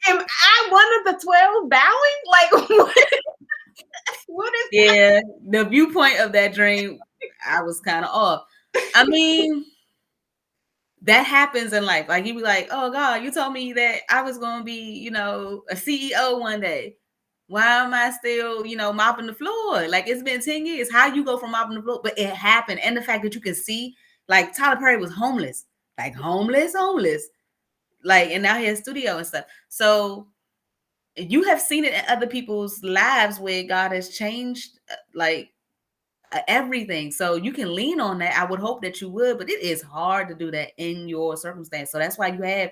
Am I one of the 12 bowing? Like what is Yeah, the viewpoint of that dream, I was kind of off. I mean, that happens in life. Like you be like, oh God, you told me that I was gonna be, a CEO one day. Why am I still, mopping the floor? Like it's been 10 years. How you go from mopping the floor? But it happened. And the fact that you can see, like Tyler Perry was homeless. Like homeless. Like, and now he has studio and stuff. So you have seen it in other people's lives where God has changed, like everything. So you can lean on that. I would hope that you would, but it is hard to do that in your circumstance. So that's why you have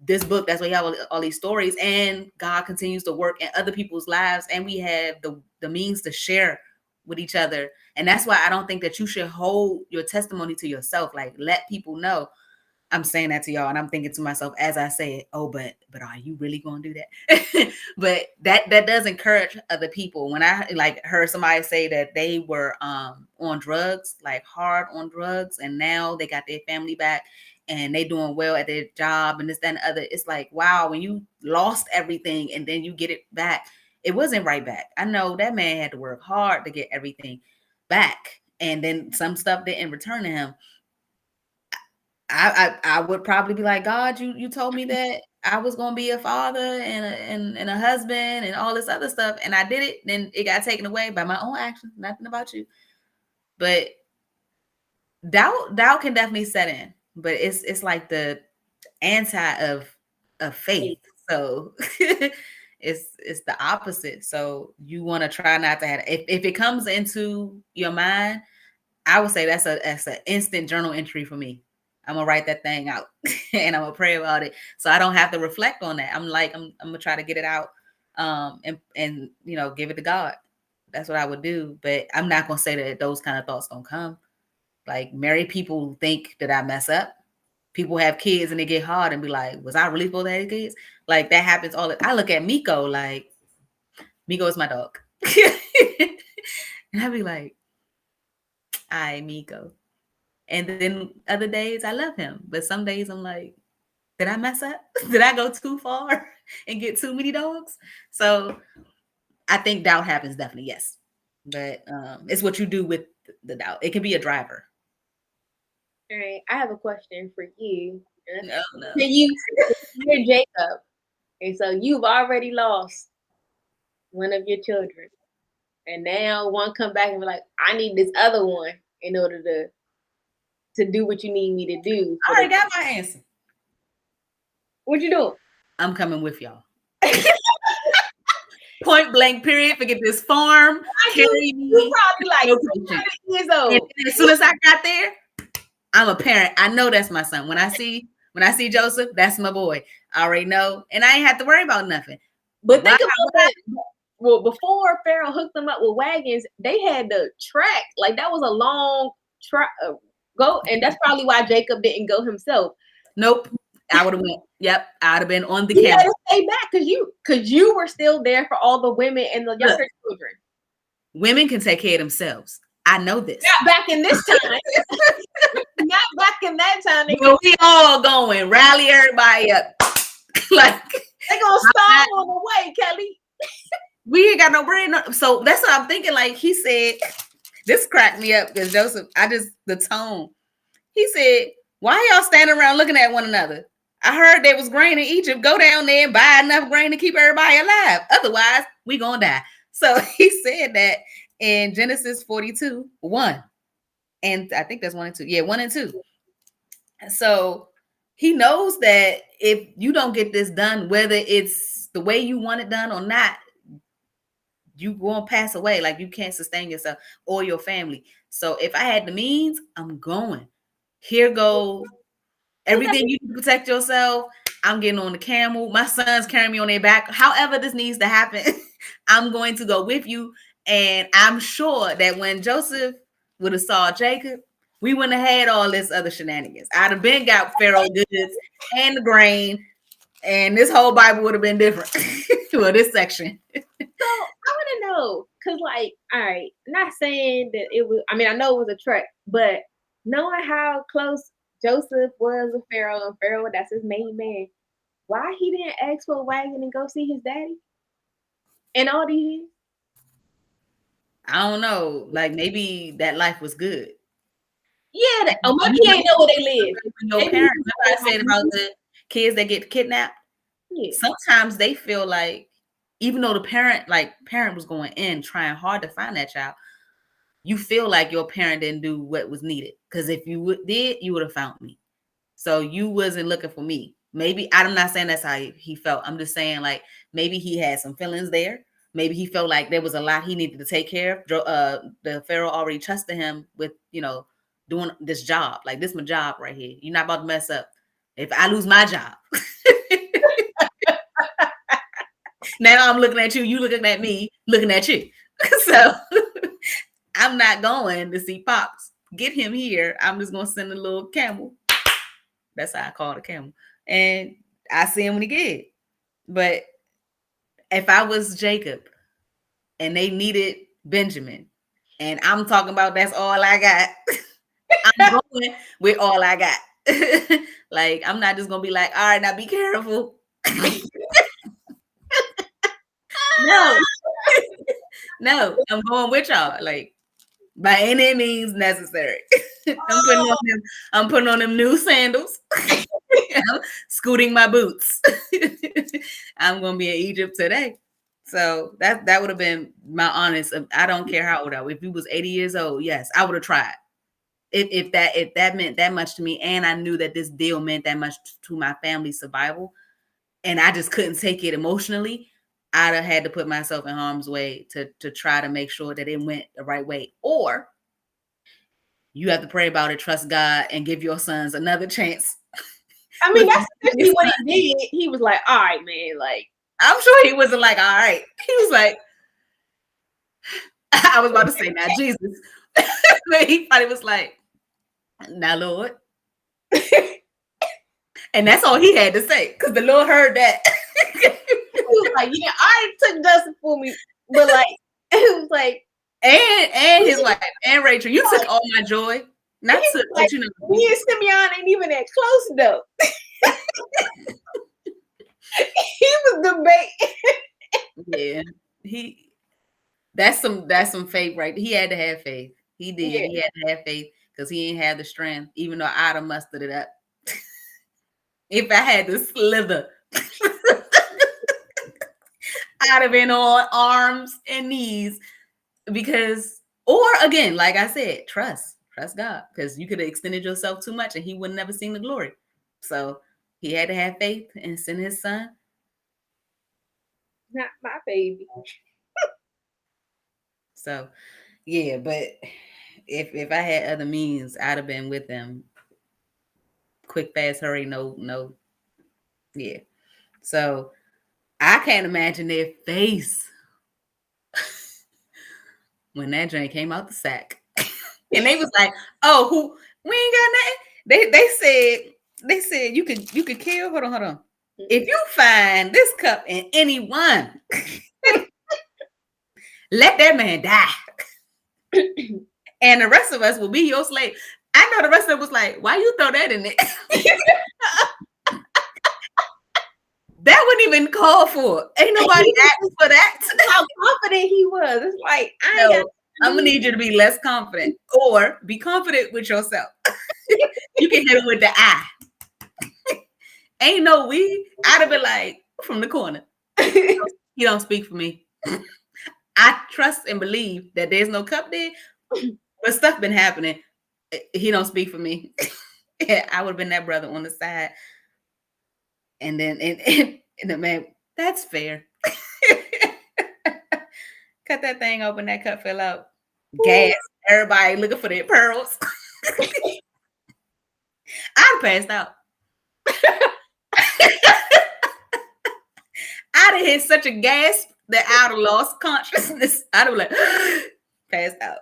this book. That's why you have all these stories, and God continues to work in other people's lives, and we have the means to share with each other. And that's why I don't think that you should hold your testimony to yourself. Like let people know. I'm saying that to y'all, and I'm thinking to myself as I say it, oh, but are you really gonna do that? But that does encourage other people. When I like heard somebody say that they were on drugs, like hard on drugs, and now they got their family back and they doing well at their job and this, that, and the other. It's like, wow, when you lost everything and then you get it back, it wasn't right back. I know that man had to work hard to get everything back, and then some stuff didn't return to him. I would probably be like, God, you told me that I was gonna be a father and a husband and all this other stuff, and I did it. Then it got taken away by my own actions. Nothing about you. But doubt can definitely set in. But it's like the anti of faith. faith? So it's the opposite. So you want to try not to have if it comes into your mind, I would say that's an instant journal entry for me. I'm gonna write that thing out and I'm gonna pray about it, so I don't have to reflect on that. I'm gonna try to get it out, and give it to God. That's what I would do. But I'm not gonna say that those kind of thoughts don't come. Like married people think that I mess up. People have kids and they get hard and be like, "Was I really supposed to have kids?" Like that happens all. I look at Miko like Miko is my dog, and I be like, "I Miko." And then other days I love him. But some days I'm like, did I mess up? Did I go too far and get too many dogs? So I think doubt happens definitely, yes. But it's what you do with the doubt. It can be a driver. All right, I have a question for you. No, Can no. you're Jacob, and so you've already lost one of your children, and now one come back and be like, I need this other one in order to do what you need me to do I for the already got my answer. what you doing? I'm coming with y'all. Point blank period. Forget this farm. Mind Carry you me. probably like Location. 200 years And old. then as soon as I got there, I'm a parent. I know that's my son. When I see Joseph, that's my boy. I already know, and I ain't have to worry about nothing. But Why? think about that. Well, before Pharaoh hooked them up with wagons, they had the track. Like that was a long track. Go, and that's probably why Jacob didn't go himself. Nope. I would have went. Yep. I'd have been on the He had camel. to stay back because you were still there for all the women and the Look, younger children. women can take care of themselves. I know this. Not back in this time. Not back in that time. Well, we all going rally everybody up. Like They gonna stall on the way, Kelly. we ain't got no bread. So that's what I'm thinking. Like he said, this cracked me up because Joseph. The tone. He said, "Why y'all standing around looking at one another? I heard there was grain in Egypt. Go down there and buy enough grain to keep everybody alive. Otherwise, we gonna die." So he said that in Genesis 42:1, and I think that's 1 and 2. Yeah, 1 and 2. So he knows that if you don't get this done, whether it's the way you want it done or not, you won't pass away. Like you can't sustain yourself or your family. So if I had the means, I'm going. Here go everything you need to protect yourself. I'm getting on the camel. My sons carrying me on their back. However, this needs to happen, I'm going to go with you. And I'm sure that when Joseph would have saw Jacob, we wouldn't have had all this other shenanigans. I'd have been got Pharaoh goods and the grain, and this whole Bible would have been different. Well, this section. So I want to know, cause like, all right, not saying that it was. I mean, I know it was a trick, but knowing how close Joseph was with Pharaoh, and Pharaoh, that's his main man. Why he didn't ask for a wagon and go see his daddy? And all these years? I don't know. Like maybe that life was good. Yeah, You maybe he know, ain't know where they lived. your Maybe he parents. was Remember I like, said about the kids that get kidnapped. yeah. Sometimes they feel like, even though the parent was going in trying hard to find that child, you feel like your parent didn't do what was needed. Because if did, you would have found me. So you wasn't looking for me. Maybe I'm not saying that's how he felt. I'm just saying like maybe he had some feelings there. Maybe he felt like there was a lot he needed to take care of. The Pharaoh already trusted him with doing this job. Like this my job right here. You're not about to mess up. If I lose my job, now I'm looking at you. You looking at me. Looking at you. So I'm not going to see Pops. Get him here. I'm just gonna send a little camel. That's how I call the camel. And I see him when he get. But if I was Jacob and they needed Benjamin, and I'm talking about that's all I got, I'm going with all I got. Like I'm not just gonna be like, all right, now be careful. No, no, I'm going with y'all. Like by any means necessary. I'm putting on them new sandals. I'm scooting my boots. I'm gonna be in Egypt today. So that would have been my honest. I don't care how old I was. If he was 80 years old, yes, I would have tried. If that meant that much to me, and I knew that this deal meant that much to my family's survival, and I just couldn't take it emotionally, I'd have had to put myself in harm's way to try to make sure that it went the right way. Or you have to pray about it, trust God, and give your sons another chance. I mean, that's essentially what he did. He was like, all right, man, like. I'm sure he wasn't like, all right. He was like, I was about to say, now Jesus. But he probably was like, now Lord. And that's all he had to say, because the Lord heard that. He was like, yeah, I already took Justin for me. But like, it was like, and his wife and Rachel, you took all my joy. Not to, like, but you know, me and Simeon ain't even that close though. He was debating. Yeah, that's some faith, right? He had to have faith. He did. Yeah. He had to have faith because he ain't had the strength, even though I'd have mustered it up. If I had to slither, I'd have been on arms and knees or again, like I said, trust God, because you could have extended yourself too much and he would never seen the glory. So he had to have faith and send his son. Not my baby. So yeah, but if I had other means, I'd have been with them. Quick, fast, hurry, no, yeah. So I can't imagine their face when that drink came out the sack. And they was like, "Oh, who? We ain't got nothing." They said you could kill. Hold on. If you find this cup in anyone, let that man die, and the rest of us will be your slave. I know the rest of them was like, "Why you throw that in there?" That wouldn't even call for. Ain't nobody asked for that. How confident he was. It's like I ain't got No, to I'm gonna do. need you to be less confident, or be confident with yourself. You can hit him with the eye. Ain't no we. I'd have been like from the corner. He don't speak for me. I trust and believe that there's no cup there, but stuff been happening. He don't speak for me. I would have been that brother on the side, and then and the man. That's fair. Cut that thing open. That cup fell out. Gas. Everybody looking for their pearls. I'd passed out. I'd have hit such a gasp that I'd have lost consciousness. I'd have like passed out.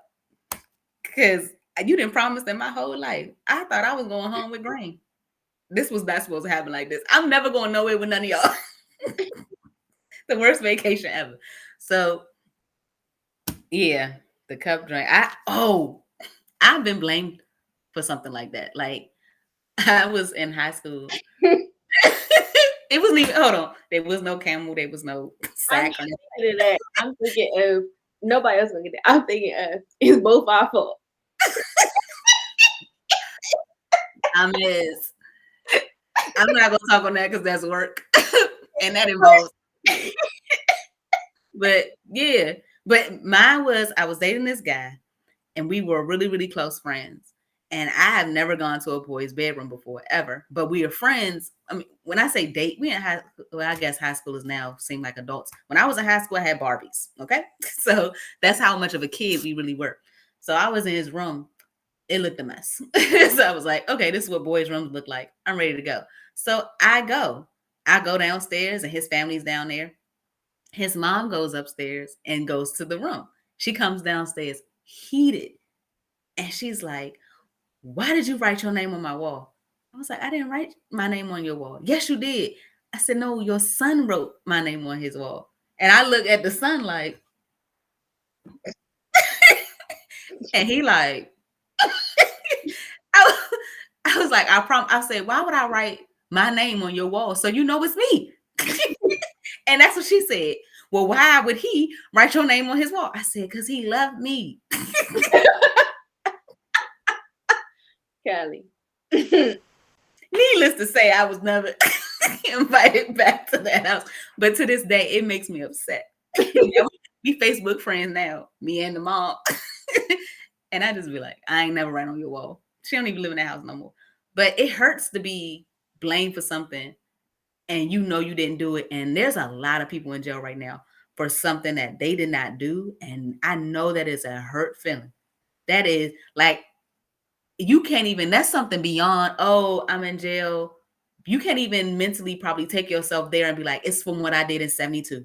Because you didn't promise that my whole life. I thought I was going home with Green. This was not supposed to happen like this. I'm never going nowhere with none of y'all. The worst vacation ever. So yeah, the cup drink. I've been blamed for something like that. Like I was in high school. It wasn't even hold on. There was no camel, there was no I'm sack. not thinking of that. I'm thinking of nobody else gonna get that. I'm thinking of it's both our fault. I'm not gonna talk on that because that's work. And that involves but yeah. But mine was I was dating this guy and we were really, really close friends. And I have never gone to a boy's bedroom before, ever. But we are friends. I mean, when I say date, we in high well, I guess high schoolers now seem like adults. When I was in high school, I had Barbies. Okay. So that's how much of a kid we really were. So I was in his room. It looked a mess. So I was like, okay, this is what boys' rooms look like. I'm ready to go. So I go. I go downstairs and his family's down there. His mom goes upstairs and goes to the room. She comes downstairs heated. And she's like, why did you write your name on my wall? I was like, I didn't write my name on your wall. Yes, you did. I said, no, your son wrote my name on his wall. And I look at the son like, and he like, I, I was like, I said, why would I write my name on your wall? So you know it's me. And that's what she said. Well, why would he write your name on his wall? I said, because he loved me. Kelly. Needless to say, I was never invited back to that house. But to this day, it makes me upset. We Facebook friends now, me and the mom. And I just be like, I ain't never ran on your wall. She don't even live in that house no more. But it hurts to be blamed for something and you know you didn't do it. And there's a lot of people in jail right now for something that they did not do. And I know that is a hurt feeling. That is like you can't even, that's something beyond, oh, I'm in jail. You can't even mentally probably take yourself there and be like, it's from what I did in 72.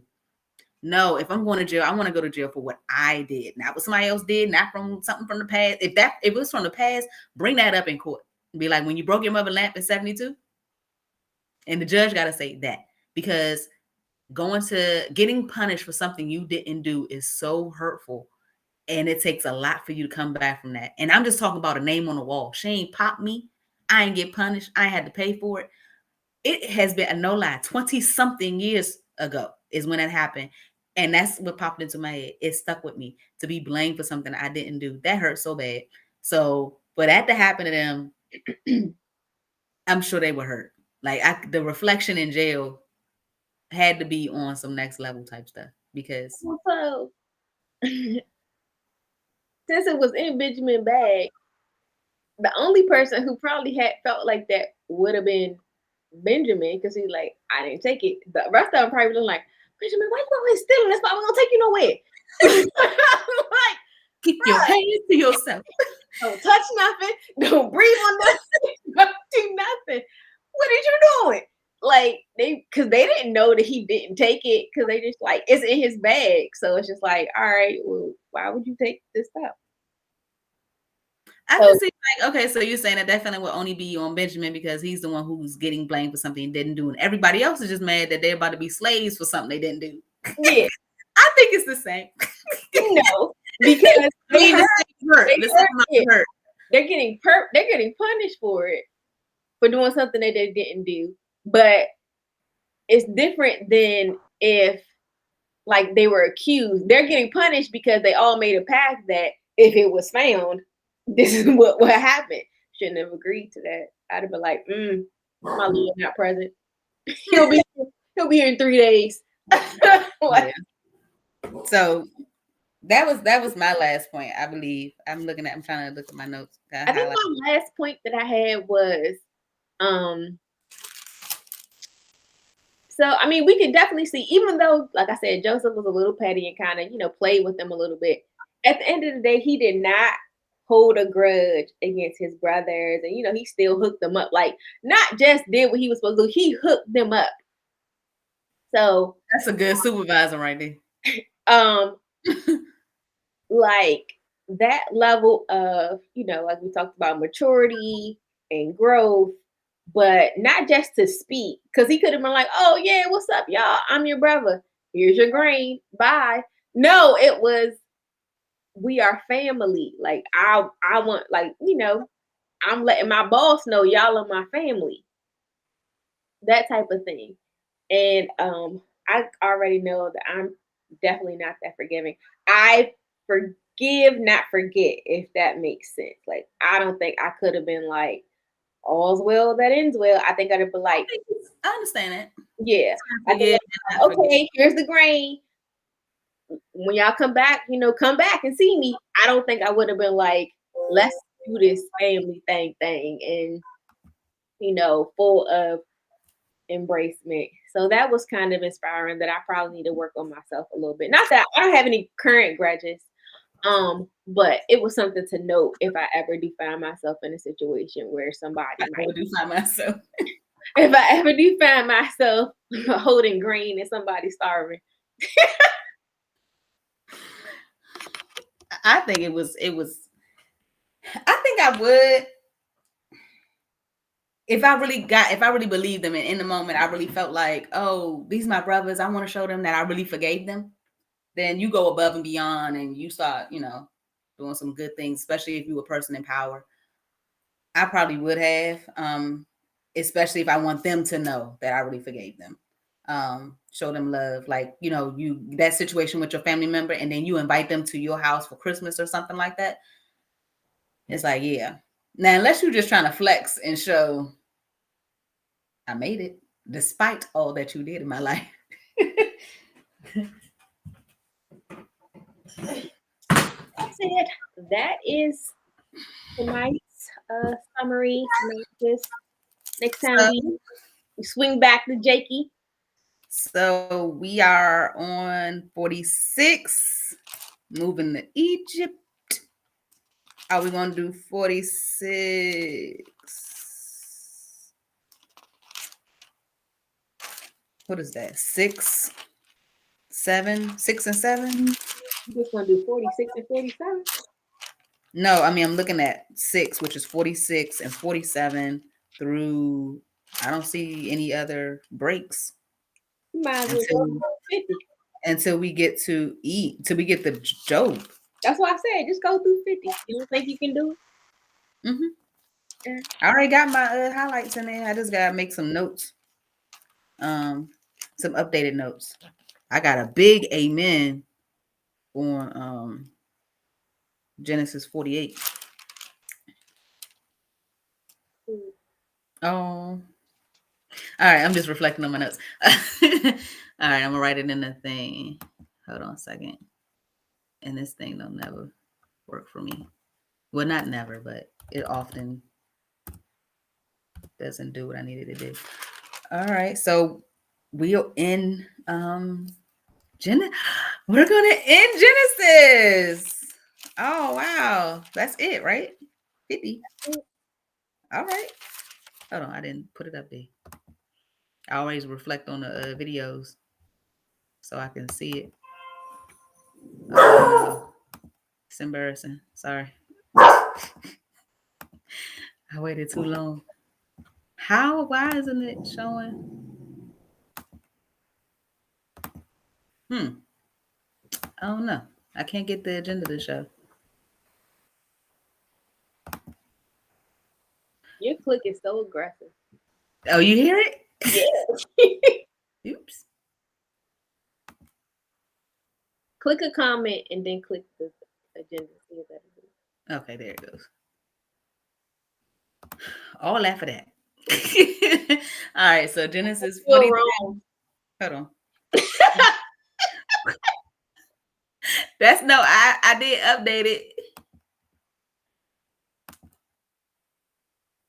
No, if I'm going to jail, I want to go to jail for what I did, not what somebody else did, not from something from the past. If it was from the past, bring that up in court. Be like, when you broke your mother lamp in 72, and the judge got to say that because going to getting punished for something you didn't do is so hurtful. And it takes a lot for you to come back from that. And I'm just talking about a name on the wall. She ain't popped me. I ain't get punished. I ain't had to pay for it. It has been a no lie, 20 something years ago is when it happened. And that's what popped into my head. It stuck with me to be blamed for something I didn't do. That hurt so bad. So for that to happen to them, I'm sure they were hurt. Like the reflection in jail had to be on some next level type stuff because So since it was in Benjamin bag, the only person who probably had felt like that would have been Benjamin because he's like, I didn't take it. The rest of them probably been like, Benjamin, why you always stealing this? Why we gonna take you nowhere? Like, Keep your hands to yourself. don't touch nothing. Don't breathe on nothing. Don't do nothing. What are you doing? Like because they didn't know that he didn't take it because they just like it's in his bag. So it's just like, all right, well, why would you take this stuff? I can So see like, okay, so you're saying that definitely will only be on Benjamin because he's the one who's getting blamed for something he didn't do, and everybody else is just mad that they're about to be slaves for something they didn't do. yeah, I think it's the same. no, because I mean, the same hurt. they The same hurt amount it. of hurt. They're getting punished for it for doing something that they didn't do. But it's different than if like they were accused. They're getting punished because they all made a pact that if it was found, this is what happened. Shouldn't have agreed to that. I'd have been like, my Lord not present. He'll be he'll be here in 3 days. Yeah. Like, So that was my last point. I believe I'm trying to look at my notes. I think Highlight. my last point that I had was um so I mean we can definitely see, even though, like I said, Joseph was a little petty and kind of, played with them a little bit. At the end of the day, he did not hold a grudge against his brothers, and he still hooked them up. Like, not just did what he was supposed to do, he hooked them up. So That's a good supervisor right there. um like that level of, like we talked about, maturity and growth, but not just to speak, because he could have been like, oh yeah, what's up, y'all, I'm your brother, here's your grain, bye. No, it was, we are family. Like, I want, like, I'm letting my boss know y'all are my family, that type of thing. And I already know that I'm definitely not that forgiving. I forgive, not forget, if that makes sense. Like, I don't think I could have been like, all's well that ends well. I think I'd have been like, I understand it. yeah. I think Forgive and not forget. okay, here's the grain. When y'all come back, come back and see me. I don't think I would have been like, let's do this family thing and full of embracement. So that was kind of inspiring, that I probably need to work on myself a little bit. Not that I don't have any current grudges, but it was something to note if I ever do find myself in a situation where somebody I might. would do find myself. If I ever do find myself holding green and somebody starving. I think it was I think I would if I really believed them, and in the moment I really felt like, oh, these my brothers, I want to show them that I really forgave them. Then you go above and beyond and you start, doing some good things, especially if you were a person in power. I probably would have, especially if I want them to know that I really forgave them. Show them love, like, you that situation with your family member, and then you invite them to your house for Christmas or something like that. It's like, yeah. Now, unless you're just trying to flex and show I made it despite all that you did in my life. That's it. That is tonight's summary synopsis. Next time So, we swing back to Jakey. so we are on 46, moving to Egypt. Are we going to do 46? What is that? 6, 7, 6 and 7? You just want to do 46 and 47? No, I mean, I'm looking at 6, which is 46 and 47 through, I don't see any other breaks You might as well go until 50. until we get to E, till we get to Job. That's why I said just go through 50. You don't think you can do Hmm. it? I already got my highlights in there. I just gotta make some notes, um, some updated notes. I got a big amen on Genesis 48. Oh, all right. I'm just reflecting on my notes. All right, I'm gonna write it in the thing. Hold on a second. And this thing don't never work for me. Well, not never, but it often doesn't do what I needed to do. All right, so we're in Gen- we're gonna end Genesis. Oh wow, that's it, right? 50. All right. Hold on, I didn't put it up there. I always reflect on the videos so I can see it. Oh, it's embarrassing. Sorry, I waited too long. How? Why isn't it showing? Hmm. I don't know. I can't get the agenda to show. Your click is so aggressive. Oh, you hear it? Yeah. Oops. Click a comment and then click the agenda. See if that is it. Okay, there it goes. All that for that. All right, so Genesis Still 43. wrong. Hold on. That's no, I did update it.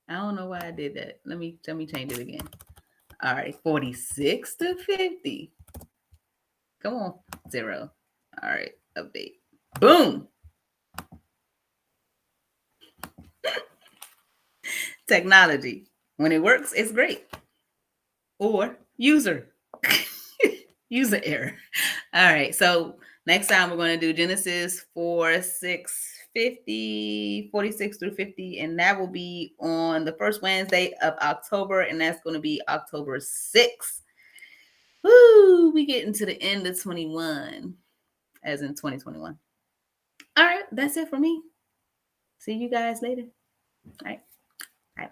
I don't know why I did that. Let me change it again. All right, 46 to 50. Come on, 0. All right, update. Boom. Technology. When it works, it's great. Or user. User error. All right, so next time we're going to do Genesis 4, 6, 50, 46 through 50, and that will be on the first Wednesday of October, and that's going to be October 6th. Woo, we getting to the end of 21, as in 2021. All right, that's it for me. See you guys later. All right, bye.